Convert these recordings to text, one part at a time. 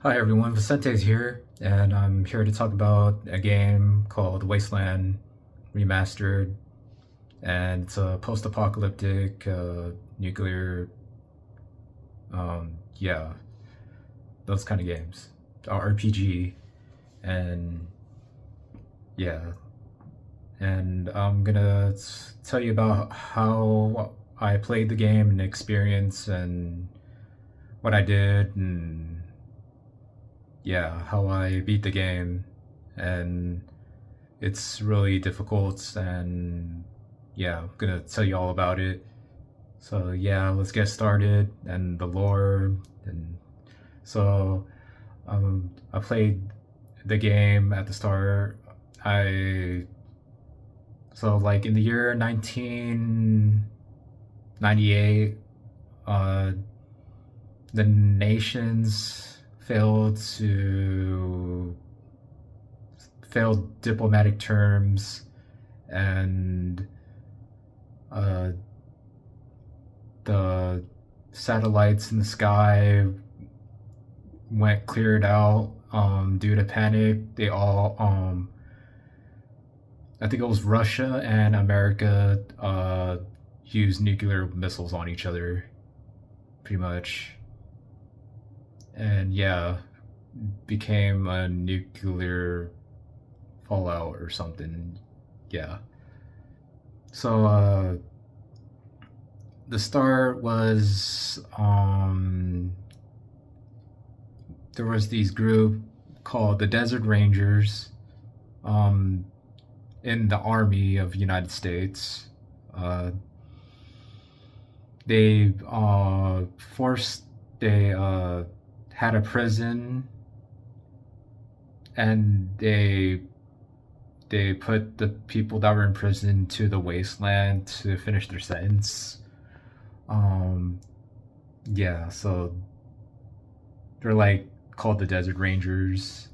Hi everyone, Vicente's here, and I'm here to talk about a game called Wasteland Remastered, and it's a post-apocalyptic nuclear, yeah, those kind of games, RPG, and yeah, and I'm gonna tell you about how I played the game and the experience and what I did and yeah, how I beat the game, and it's really difficult, and yeah, I'm gonna tell you all about it. So yeah, let's get started and the lore. And so I played the game at the start. I so like in the year 1998, uh, the nations failed diplomatic terms, and uh, the satellites in the sky went cleared out due to panic. They all, I think it was Russia and America, used nuclear missiles on each other, pretty much. And yeah, became a nuclear fallout or something. Yeah. So the start was there was these group called the Desert Rangers um, in the Army of the United States. Uh, they forced they had a prison, and they put the people that were in prison to the wasteland to finish their sentence. Um, yeah, so they're like called the Desert Rangers.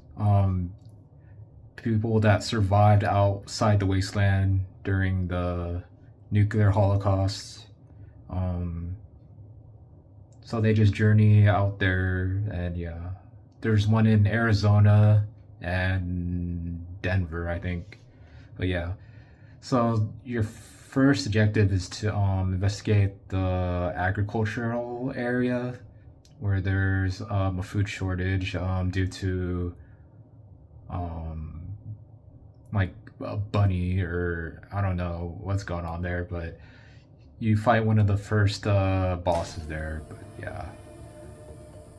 People that survived outside the wasteland during the nuclear holocaust. Um, so they just journey out there, and yeah, there's one in Arizona and Denver, I think. But yeah, so your first objective is to investigate the agricultural area where there's a food shortage due to um, like a bunny, or I don't know what's going on there, but you fight one of the first bosses there. But yeah,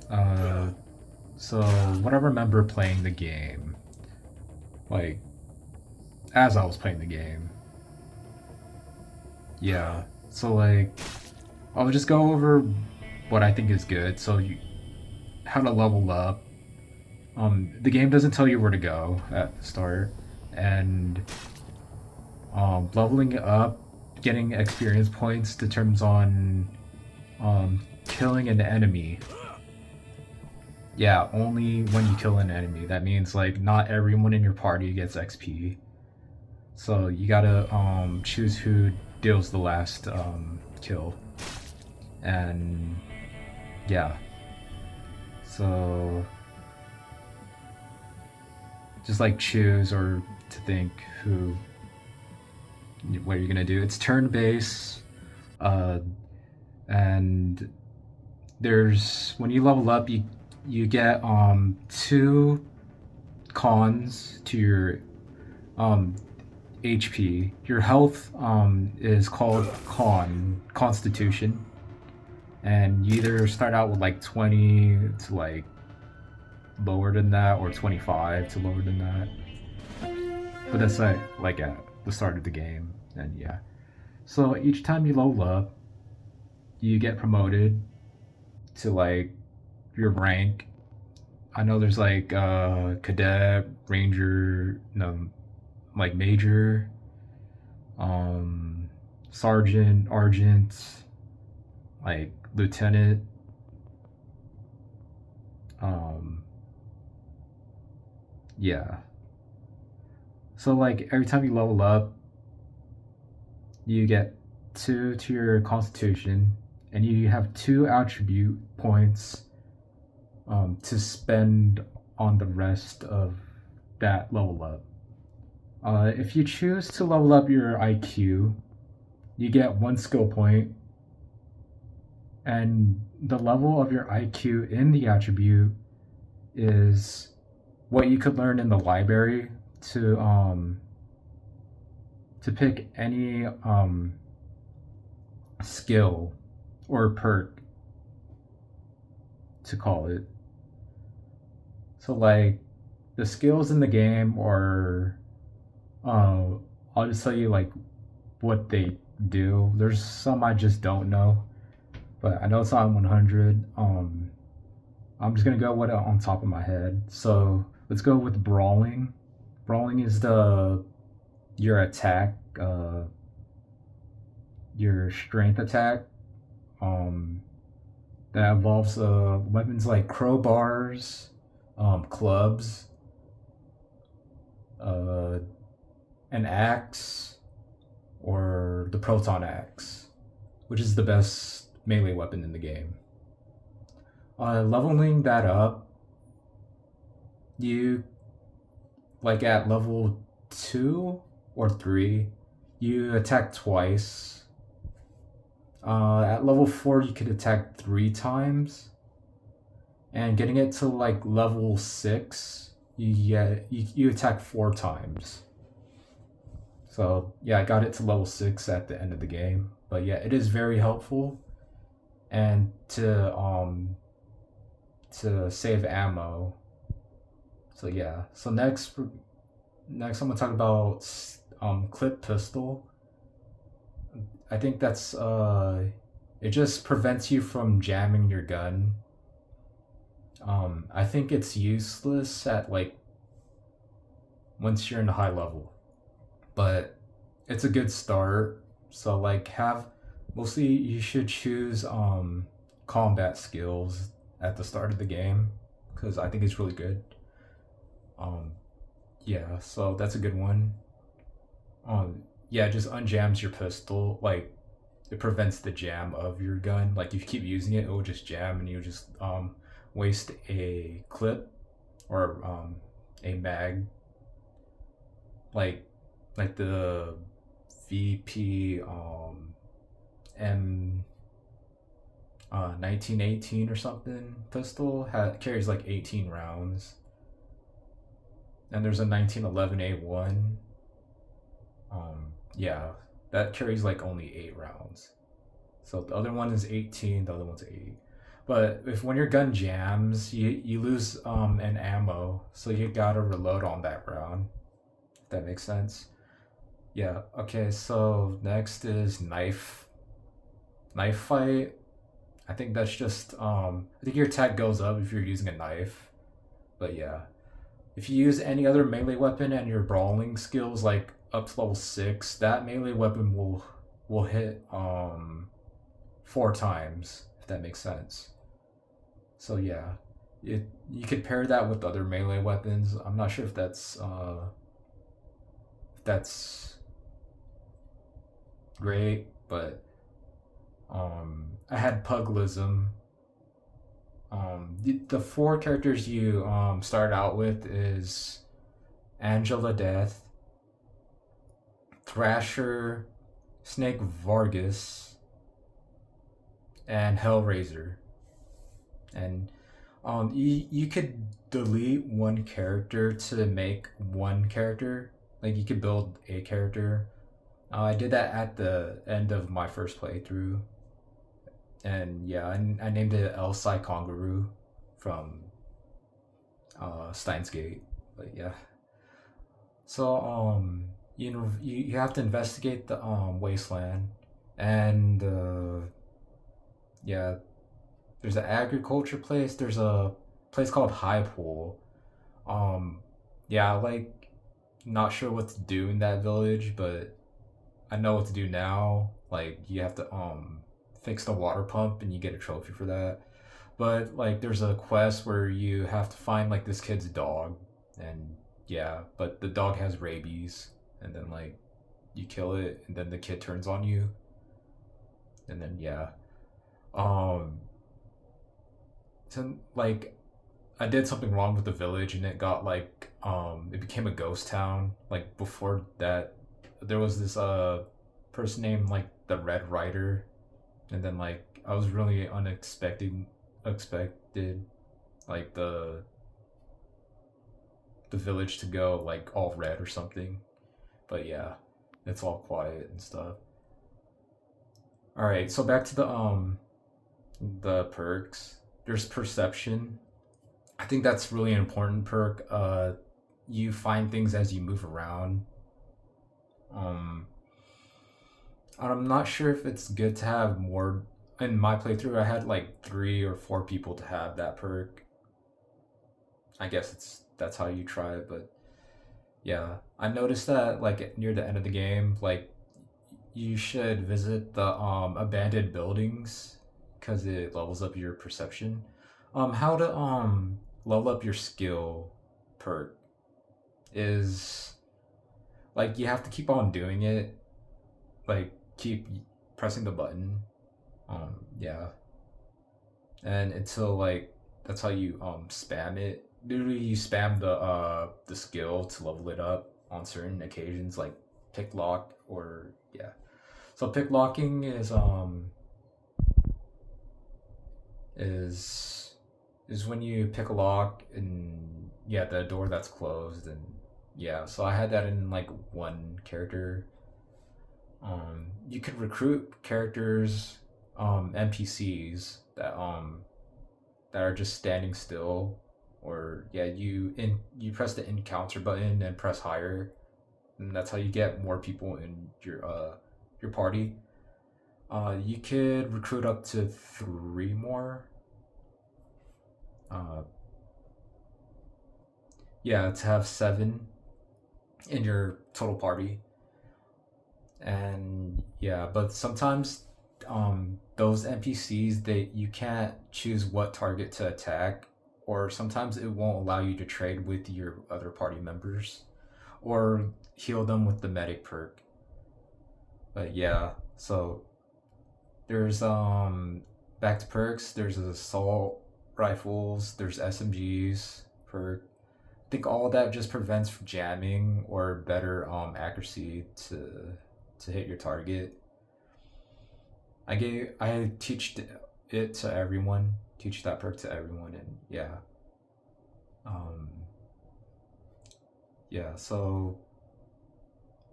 uh, so what I remember playing the game, like as I was playing the game, yeah. So like I'll just go over what I think is good. So you how to level up. The game doesn't tell you where to go at the start, and leveling up, getting experience points determines on killing an enemy. Yeah, only when you kill an enemy. That means like not everyone in your party gets XP. So you gotta choose who deals the last kill, and yeah. So just like choose or to think who what you're gonna do. It's turn based, uh, and there's when you level up, you get two cons to your um HP. Your health is called Constitution, and you either start out with like 20 to like lower than that, or 25 to lower than that. But that's like at the start of the game, and yeah. So each time you level up, you get promoted to like your rank. I know there's like cadet, ranger, no, like major, um, sergeant, argent, like lieutenant. Um, yeah. So like every time you level up, you get two to your constitution, and you have two attribute points to spend on the rest of that level up. If you choose to level up your IQ, you get one skill point, and the level of your IQ in the attribute is what you could learn in the library to pick any skill or perk to call it. So like the skills in the game are uh, I'll just tell you like what they do. There's some I just don't know, but I know it's on 100. I'm just gonna go with it on top of my head. So let's go with brawling. Brawling is the your attack, your strength attack. Um, that involves weapons like crowbars, clubs, uh, an axe, or the proton axe, which is the best melee weapon in the game. Leveling that up, you like at level 2 or 3, you attack twice. At level 4, you could attack 3 times, and getting it to like level 6, you attack 4 times. So yeah, I got it to level 6 at the end of the game. But yeah, it is very helpful, and to save ammo. So yeah. So next I'm gonna talk about clip pistol. I think that's it just prevents you from jamming your gun. I think it's useless at like once you're in a high level, but it's a good start. So like have mostly you should choose combat skills at the start of the game because I think it's really good. Um, yeah, so that's a good one. Yeah, it just unjams your pistol. Like it prevents the jam of your gun. Like if you keep using it, it will just jam and you just waste a clip or a mag. Like the VP M 1918 or something pistol carries like 18 rounds, and there's a 1911A1. Yeah, that carries like only 8 rounds. So the other one is 18, the other one's 8. But if when your gun jams, you lose an ammo, so you gotta reload on that round. If that makes sense. Yeah. Okay. So next is knife fight. I think that's just I think your attack goes up if you're using a knife. But yeah, if you use any other melee weapon and your brawling skills like up to level 6, that melee weapon will hit 4 times, if that makes sense. So yeah, you could pair that with other melee weapons. I'm not sure if that's great, but I had Puglism. The 4 characters you start out with is Angela Death, Thrasher, Snake Vargas, and Hellraiser. And you could delete one character to make one character. Like you could build a character. I did that at the end of my first playthrough, and yeah, I named it El Sai Kangaroo from Steins Gate. But yeah, so you have to investigate the wasteland, and yeah, there's an agriculture place. There's a place called High Pool. Um, yeah, like not sure what to do in that village, but I know what to do now. Like you have to fix the water pump and you get a trophy for that. But like there's a quest where you have to find like this kid's dog, and yeah, but the dog has rabies, and then like you kill it and then the kid turns on you, and then yeah. Um so like I did something wrong with the village and it got like it became a ghost town. Like before that, there was this person named like the Red Rider, and then like I was really expected like the village to go like all red or something. But yeah, it's all quiet and stuff. All right, so back to the perks. There's perception. I think that's really an important perk. You find things as you move around. Um, I'm not sure if it's good to have more. In my playthrough, I had like 3 or 4 people to have that perk. I guess that's how you try it, but yeah, I noticed that like near the end of the game, like you should visit the abandoned buildings because it levels up your perception. How to level up your skill perk is like you have to keep on doing it, like keep pressing the button. Yeah, and until like that's how you spam it. Literally, you spam the skill to level it up on certain occasions, like pick lock or yeah. So pick locking is is when you pick a lock and yeah the door that's closed and yeah. So I had that in like one character. You could recruit characters, NPCs that are just standing still, or yeah, you press the encounter button and press higher, and that's how you get more people in your party. You could recruit up to 3 more. Uh, yeah, to have 7 in your total party, and yeah, but sometimes those NPCs you can't choose what target to attack, or sometimes it won't allow you to trade with your other party members or heal them with the medic perk. But yeah, so there's back to perks. There's assault rifles. There's SMGs perk. I think all of that just prevents jamming or better accuracy to hit your target. I teach it to everyone. Teach that perk to everyone, and yeah, um, yeah. So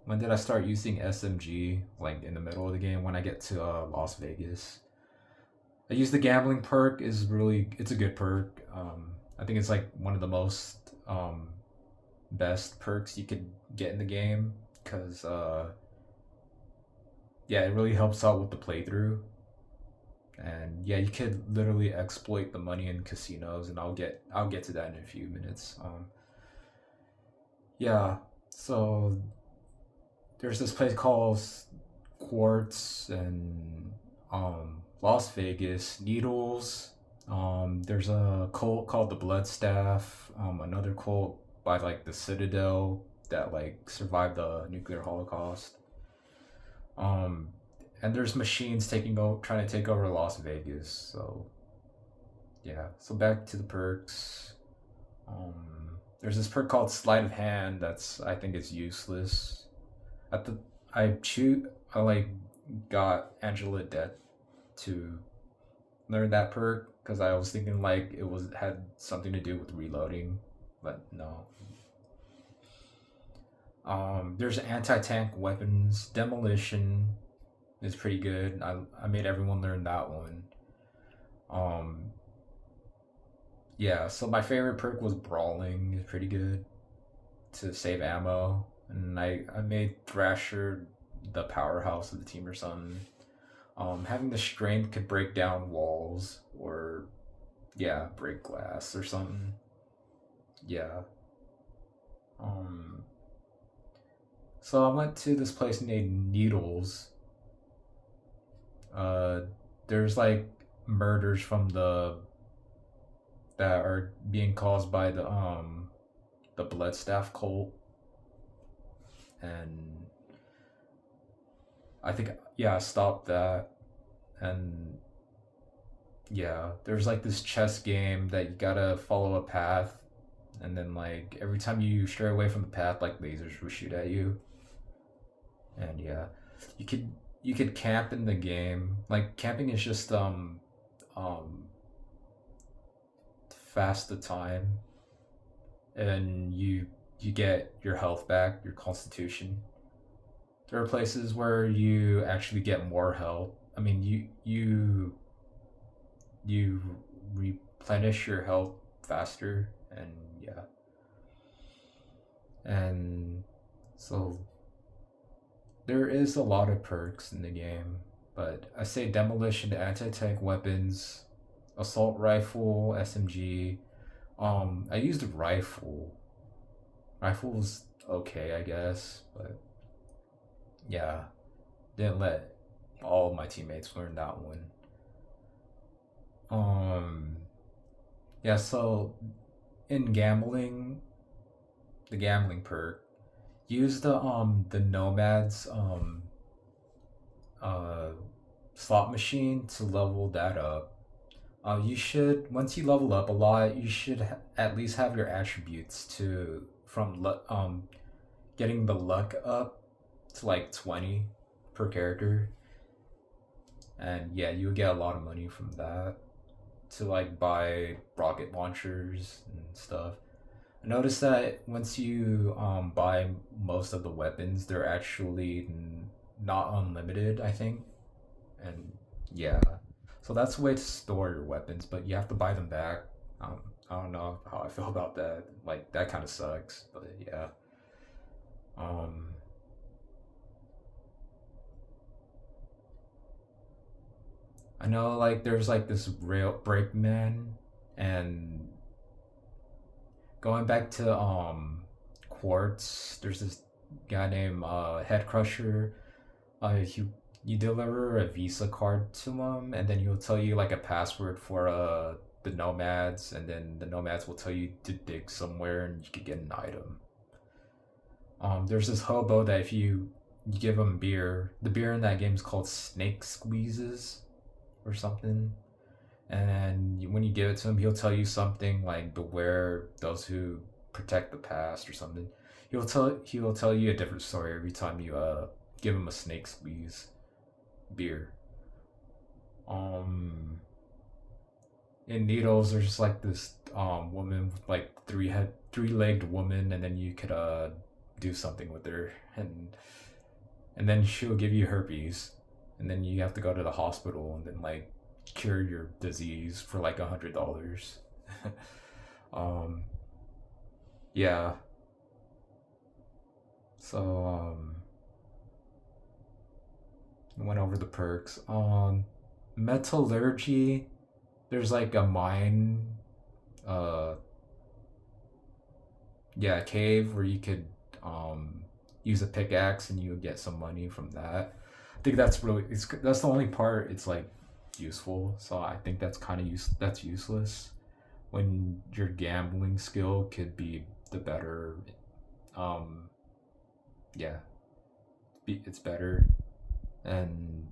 when did I start using SMG? Like in the middle of the game when I get to Las Vegas. I use the gambling perk. It's a good perk. I think it's like one of the most best perks you could get in the game because yeah, it really helps out with the playthrough. And yeah, you could literally exploit the money in casinos, and I'll get to that in a few minutes. Yeah, so there's this place called Quartz and Las Vegas Needles. There's a cult called the Blood Staff. Another cult by like the Citadel that like survived the nuclear holocaust. Um, and there's machines trying to take over Las Vegas. So yeah. So back to the perks. There's this perk called Sleight of Hand. I think it's useless. At the I like got Angela Debt to learn that perk because I was thinking like it was had something to do with reloading, but no. There's anti-tank weapons. Demolition is pretty good. I made everyone learn that one. Um, yeah. So my favorite perk was brawling. Is pretty good to save ammo, and I made Thrasher the powerhouse of the team or something. Having the strength could break down walls or yeah, break glass or something. Yeah. Um, so I went to this place named Needles. Uh, there's like murders from the that are being caused by the Bloodstaff cult, and I think yeah, I stopped that, and Yeah, there's like this chess game that you gotta follow a path, and then like every time you stray away from the path, like lasers will shoot at you. And yeah, you could you could camp in the game. Like camping is just um fast the time, and you get your health back, your constitution. There are places where you actually get more health. I mean, you replenish your health faster, and yeah, and so there is a lot of perks in the game. But I say demolition, anti-tank weapons, assault rifle, SMG. I used a rifle. Rifle's okay, I guess, but yeah, didn't let all of my teammates learn that one. Um, yeah, so in gambling, the gambling perk, use the nomads uh slot machine to level that up. You should once you level up a lot, you should at least have your attributes to getting the luck up to like 20 per character, and yeah, you'll get a lot of money from that to like buy rocket launchers and stuff. I noticed that once you buy most of the weapons, they're actually not unlimited, I think. And yeah, so that's a way to store your weapons, but you have to buy them back. Um, I don't know how I feel about that. Like that kind of sucks, but yeah. Um, I know like there's like this rail brakeman, and going back to Quartz, there's this guy named Head Crusher. You deliver a Visa card to him, and then he'll tell you like a password for the nomads, and then the nomads will tell you to dig somewhere, and you could get an item. There's this hobo that if you give him beer, the beer in that game is called Snake Squeezes or something, and when you give it to him, he'll tell you something like "Beware those who protect the past" or something. He'll tell you a different story every time you give him a snake squeeze beer. Um, in Needles, there's just like this woman with like three legged woman, and then you could do something with her, and then she'll give you herpes, and then you have to go to the hospital and then like cure your disease for like $100. um, yeah. So went over the perks. Metallurgy. There's like a mine. Uh, yeah, cave where you could use a pickaxe and you would get some money from that. I think that's the only part it's like useful. So I think that's useless when your gambling skill could be the better. Um, yeah, it's better, and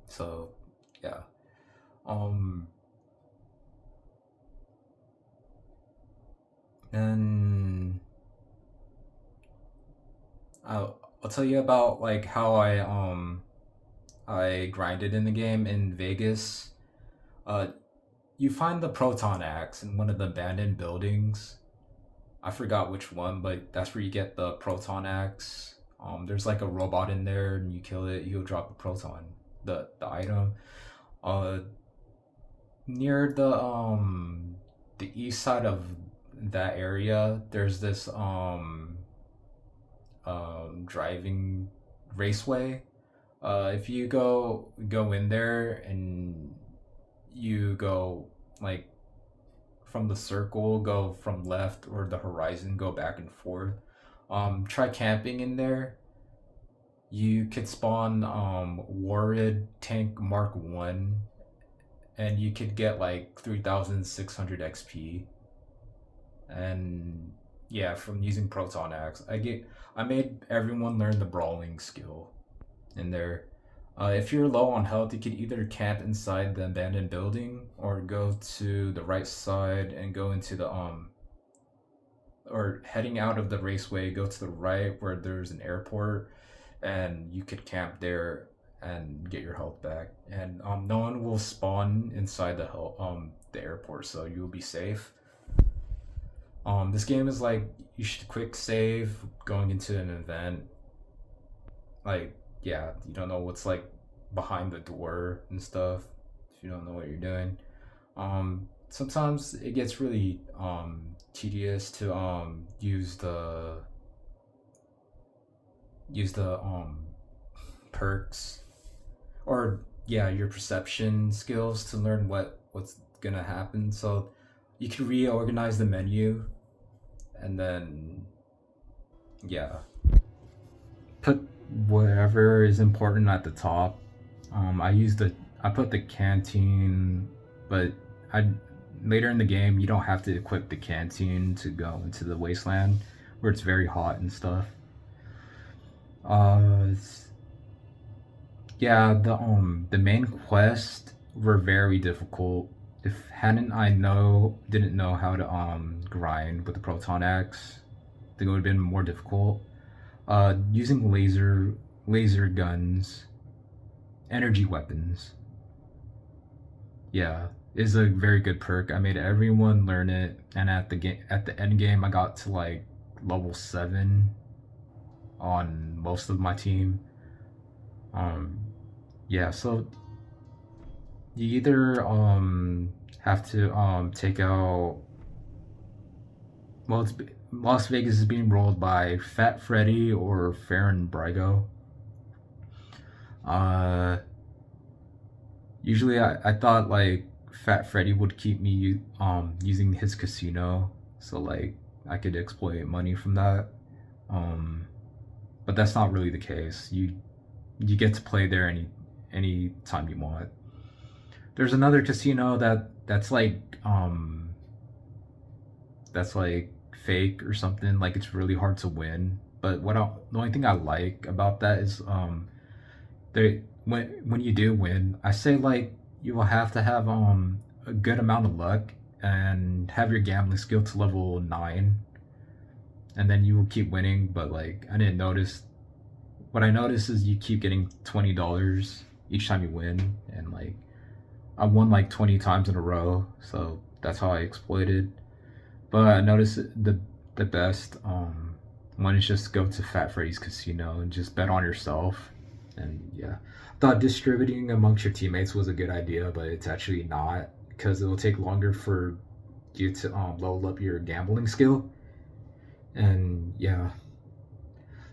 so yeah. Um, and I'll tell you about like how I grinded in the game in Vegas. Uh, you find the proton axe in one of the abandoned buildings. I forgot which one, but that's where you get the proton axe. There's like a robot in there, and you kill it, you'll drop the proton, the item. Uh, near the east side of that area, there's this driving raceway. If you go in there and you go like from the circle, go from left, or the horizon, go back and forth. Try camping in there. You could spawn Warrid Tank Mark 1, and you could get like 3,600 XP. And yeah, from using Proton Axe. I made everyone learn the brawling skill in there. If you're low on health, you could either camp inside the abandoned building or go to the right side and go into the or heading out of the raceway, go to the right where there's an airport, and you could camp there and get your health back. And no one will spawn inside the airport, so you'll be safe. This game is like you should quick save going into an event. Like, yeah, you don't know what's like behind the door and stuff if you don't know what you're doing. Sometimes it gets really tedious to use the perks or yeah your perception skills to learn what's gonna happen. So you can reorganize the menu and then yeah put whatever is important at the top. I put the canteen, but I later in the game you don't have to equip the canteen to go into the wasteland where it's very hot and stuff. It's, yeah, the main quest were very difficult. If hadn't I know didn't know how to grind with the proton axe, I think it would have been more difficult. Using laser guns, energy weapons, yeah, is a very good perk. I made everyone learn it, and at the end game, I got to like level 7 on most of my team. Um, yeah, so you either have to take out. Well, Las Vegas is being rolled by Fat Freddy or Farron Brigo. Uh, Usually I thought like Fat Freddy would keep me using his casino, so like I could exploit money from that. Um, but that's not really the case. You get to play there any time you want. There's another casino that's like fake or something. Like it's really hard to win. But the only thing I like about that is they when you do win, I say like you will have to have a good amount of luck and have your gambling skill to level 9, and then you will keep winning. But like I didn't notice. What I noticed is you keep getting $20 each time you win, and like I won like 20 times in a row, so that's how I exploited. But I noticed the best one is just go to Fat Freddy's Casino and just bet on yourself. And yeah, I thought distributing amongst your teammates was a good idea, but it's actually not because it will take longer for you to level up your gambling skill. And yeah,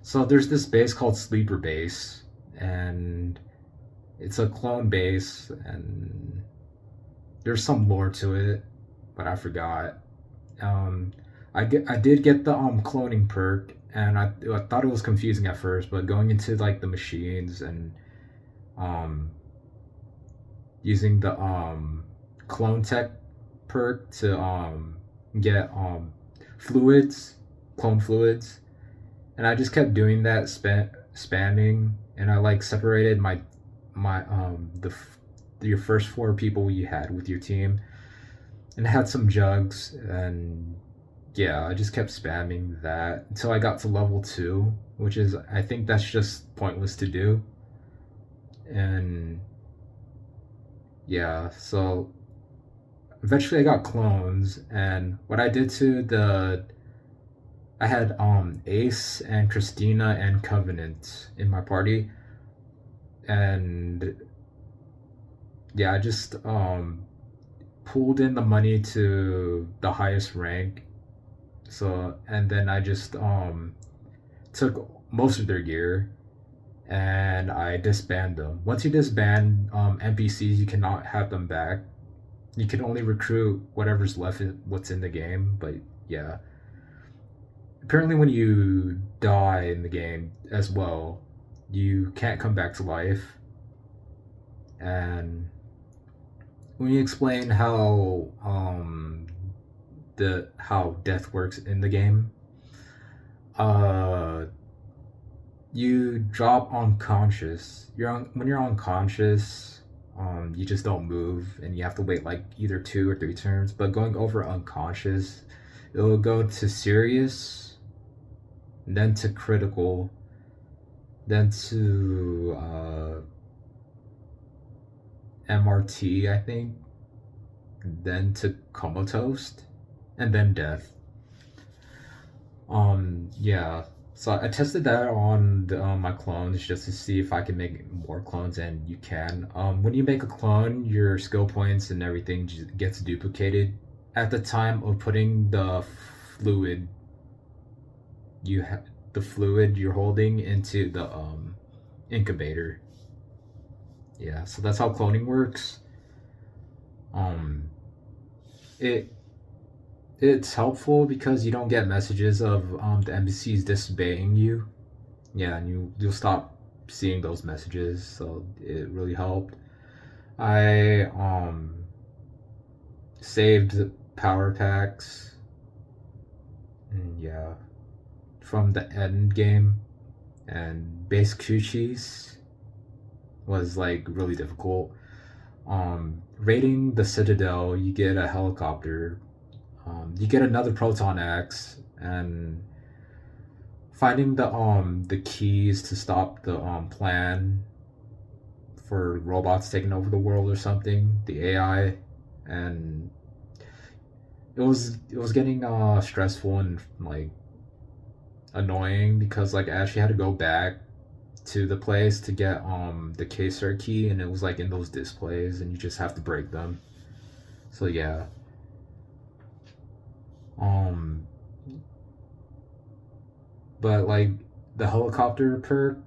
so there's this base called Sleeper Base, and it's a clone base, and there's some lore to it, but I forgot. Um, I did get the cloning perk, and I thought it was confusing at first, but going into like the machines and um using the clone tech perk to get fluids, clone fluids, and I just kept doing that, spamming, and I like separated my your first 4 people you had with your team, and had some jugs, and yeah, I just kept spamming that until I got to level 2, which is I think that's just pointless to do. And yeah, so eventually I got clones, and what I did to the I had Ace and Christina and Covenant in my party, and yeah, I just pulled in the money to the highest rank. So and then I just took most of their gear and I disband them. Once you disband NPCs, you cannot have them back. You can only recruit whatever's left, what's in the game. But yeah, apparently when you die in the game as well, you can't come back to life. And when you explain how death works in the game, uh you drop unconscious. When you're unconscious, you just don't move, and you have to wait like either 2 or 3 turns. But going over unconscious, it will go to serious, then to critical, then to MRT, I think, then to comatose, and then death. Yeah. So I tested that on my clones just to see if I can make more clones, and you can. When you make a clone, your skill points and everything gets duplicated. At the time of putting fluid, you have the fluid you're holding into the incubator. Yeah. So that's how cloning works. Um, it it's helpful because you don't get messages of the NPCs disobeying you. Yeah, and you'll stop seeing those messages, so it really helped. I saved power packs, and yeah, from the end game, and base coochies was like really difficult. Raiding the Citadel, you get a helicopter, you get another proton axe, and finding the keys to stop the plan for robots taking over the world or something, the AI, and it was getting stressful and like annoying because like I actually had to go back to the place to get the K-Star key, and it was like in those displays and you just have to break them. So yeah. Um but like the helicopter perk,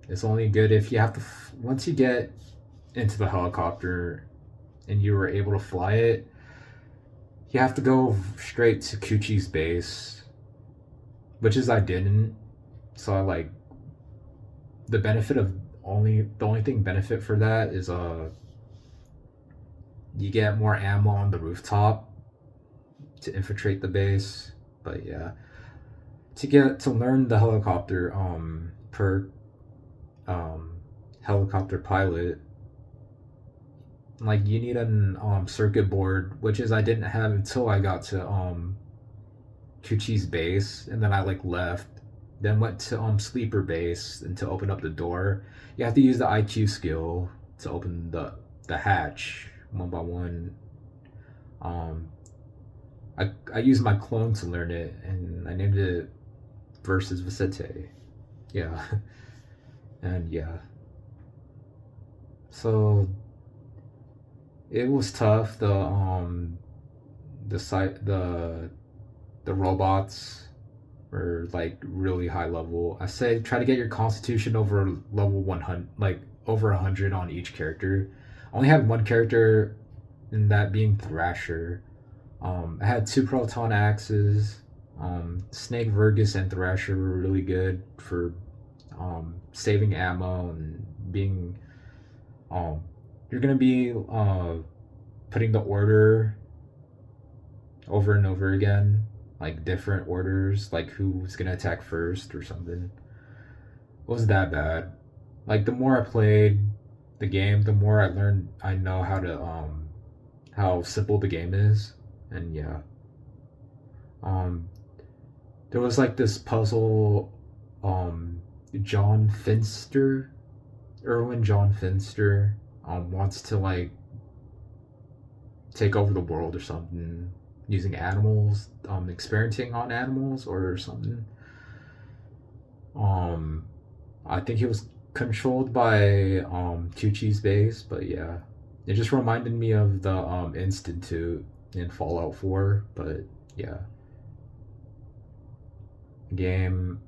it's only good if you have to once you get into the helicopter and you were able to fly it, you have to go straight to Kuchi's base, which is I didn't. So I like the benefit of the only thing benefit for that is you get more ammo on the rooftop to infiltrate the base. But yeah, to learn the helicopter per helicopter pilot, like you need an circuit board, which is I didn't have until I got to Kuchi's base, and then I like left, then went to sleeper base, and to open up the door, you have to use the IQ skill to open the hatch one by one. Um, I used my clone to learn it, and I named it versus Vicente. Yeah, and yeah, so it was tough. The site the robots were like really high level. I say try to get your constitution over level 100, like over 100 on each character. I only had one character, and that being Thrasher. I had 2 proton axes. Snake, Vergus, and Thrasher were really good for saving ammo and being. Um, you're gonna be putting the order over and over again, like different orders, like who's gonna attack first or something. It was that bad. Like the more I played the game, the more I learned. I know how simple the game is, and yeah. Um, there was like this puzzle. Um, John Finster, Erwin John Finster, wants to like take over the world or something using animals, experimenting on animals or something. Um, I think he was controlled by Tucci's base, but yeah, it just reminded me of the Institute in Fallout 4. But yeah, game.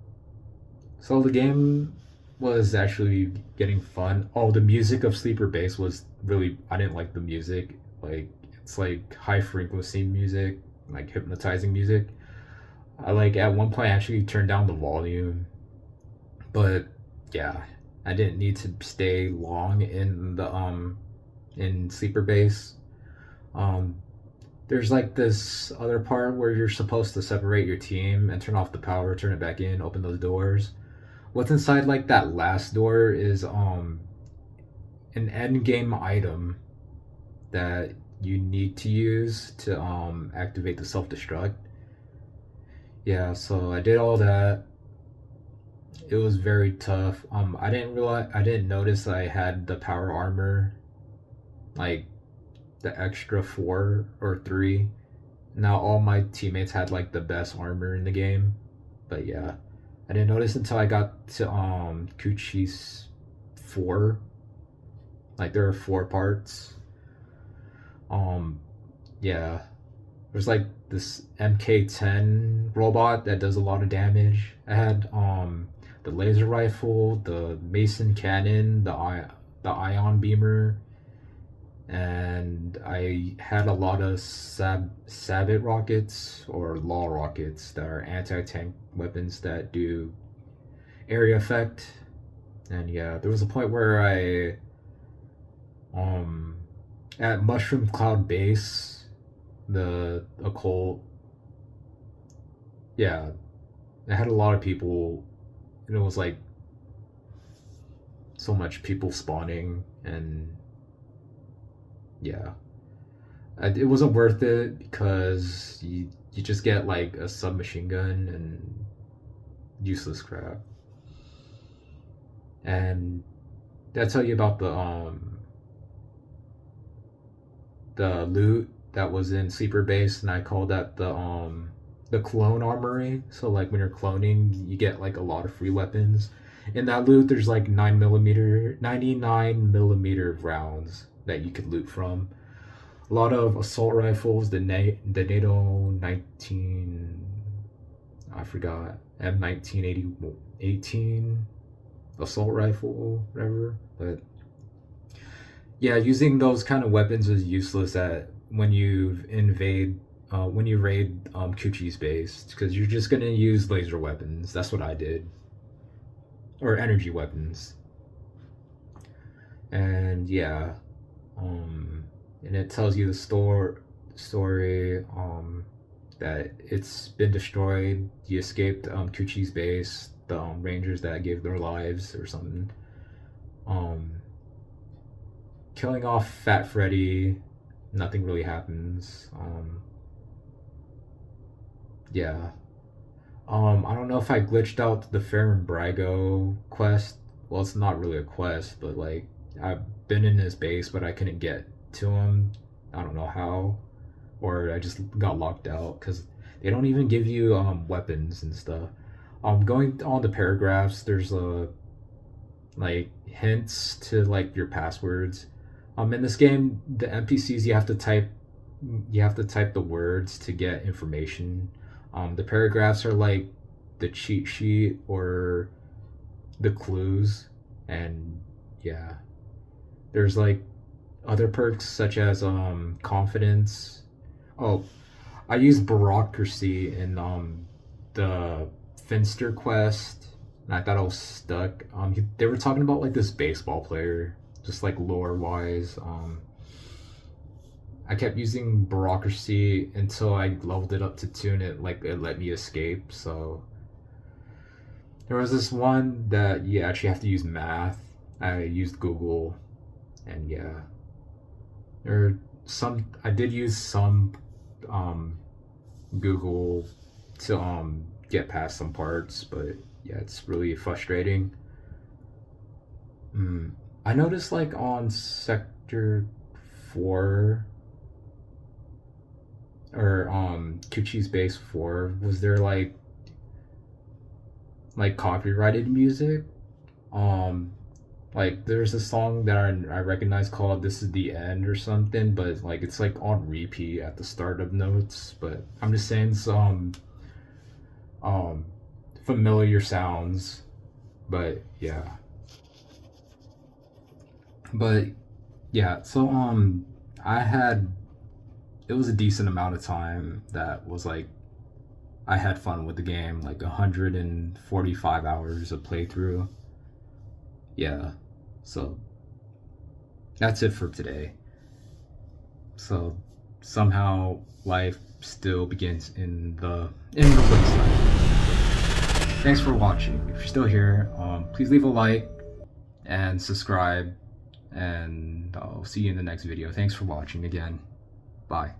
So the game was actually getting fun. Oh, the music of Sleeper Base was really. I didn't like the music. Like it's like high frequency music, like hypnotizing music. I like at one point I actually turned down the volume, but yeah, I didn't need to stay long in the in Sleeper Base. Um, There's like this other part where you're supposed to separate your team and turn off the power, turn it back in, open those doors. What's inside like that last door is an end game item that you need to use to activate the self destruct. Yeah, so I did all that. It was very tough. I didn't notice I had the power armor, like the extra 4 or 3. Now all my teammates had like the best armor in the game, but yeah, I didn't notice until I got to Kuchi's 4. Like there are 4 parts. Um, yeah, there's like this MK10 robot that does a lot of damage. I had the laser rifle, the mason cannon, the ion beamer, and I had a lot of sabot rockets or law rockets that are anti-tank weapons that do area effect. And yeah, there was a point where I at Mushroom Cloud Base, the occult, yeah, it had a lot of people, and it was like so much people spawning, and yeah, it wasn't worth it because you just get like a submachine gun and useless crap. And did I tell you about the loot that was in Sleeper Base, and I called that the clone armory. So like when you're cloning, you get like a lot of free weapons. In that loot, there's like 99 millimeter rounds that you could loot from. A lot of assault rifles, the NATO 19, I forgot, M1918 assault rifle, whatever. But yeah, using those kind of weapons is useless at when you raid Kuchi's base, because you're just gonna use laser weapons. That's what I did, or energy weapons. And yeah, and it tells you the story that it's been destroyed. You escaped Kuchi's base. The rangers that gave their lives or something. Um, Killing off Fat Freddy, nothing really happens. Yeah. I don't know if I glitched out the Farum Brago quest. Well, it's not really a quest, but like I've been in his base, but I couldn't get to him. I don't know how, or I just got locked out because they don't even give you weapons and stuff. Going on the paragraphs, there's like hints to like your passwords. In this game, the NPCs you have to type the words to get information. The paragraphs are like the cheat sheet or the clues, and yeah, there's like other perks such as confidence. Oh, I used bureaucracy in the Finster quest, and I thought I was stuck. They were talking about like this baseball player, just like lore wise. I kept using bureaucracy until I leveled it up to 2, and it let me escape. So there was this one that you actually have to use math. I used Google, and yeah, there I did use some um, Google to get past some parts, but yeah, it's really frustrating. Mm. I noticed like on Sector 4 or Kuchi's Base 4, was there like copyrighted music? Um like there's a song that I recognize called "This Is the End" or something, but like it's like on repeat at the start of notes. But I'm just saying some um familiar sounds. But yeah, but yeah. So I had it was a decent amount of time that was like I had fun with the game, like 145 hours of playthrough. Yeah, so that's it for today. So somehow life still begins in the wasteland. Thanks for watching. If you're still here, please leave a like and subscribe, and I'll see you in the next video. Thanks for watching again. Bye.